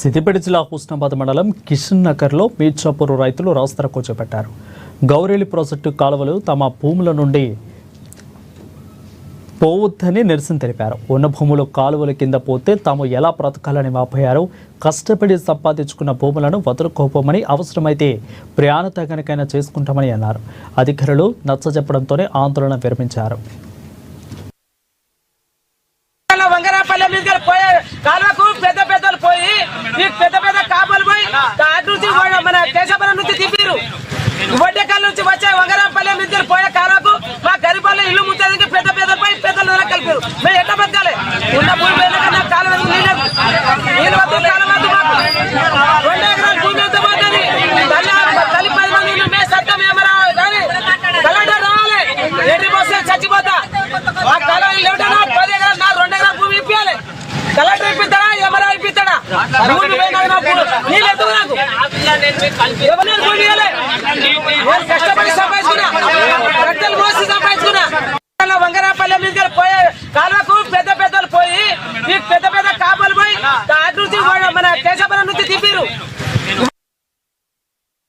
సిద్దిపేట జిల్లా హుస్నాబాద్ మండలం కిషన్ నగర్లో మీర్చాపూర్ రైతులు రాస్తారోకో చేపట్టారు. గౌరేలి ప్రాజెక్టు కాలువలు తమ భూముల నుండి పోవద్దని నిరసన తెలిపారు. ఉన్న భూములు కాలువల కింద పోతే తాము ఎలా బ్రతకాలని వాపోయారు. కష్టపడి సంపాదించుకున్న భూములను వదులుకోపోమని, అవసరమైతే ప్రాణత్యాగానికైనా చేసుకుంటామని అన్నారు. అధికారులు నచ్చజెప్పడంతోనే ఆందోళన విరమించారు. కాలువకు పెద్ద పెద్దలు పోయి పెద్ద పెద్ద కాపలు పోయి అటు నుంచి మన కేశవరం నుంచి తిప్పిరు. వడ్డేకాల నుంచి వచ్చే వంగరాపల్లి నుంచి పోయే కాలువకు మా గరిపల్లి ఇల్లు ముచ్చేందుకు పెద్ద పెద్దలు పోయి పెద్దలు కలిపారు. మేము ఎట్లా బతకాలి? ఉన్న భూమి మీద కన్నా కాలువ నీళ్ళు వద్దు, కాలువ వద్దు. మాకు 2 ఎకరాల భూమి ఎంత పోతుంది? తల్లి 10 మంది మేము సత్యం ఏమరా కానీ కలెక్టర్ రావాలి. ఎన్ని పోస్తే చచ్చిపోతా. ఆ కాలువ 10 ఎకరాలు నా 2 ఎకరాల భూమి ఇప్పించాలి. కలెక్టర్ ఇప్పిస్తాడా? ఎవరా ఇప్పిస్తాడా? భూమి నీళ్ళు ఎత్తుకు నాకు ఎవరైనా భూమి ఇవ్వాలి.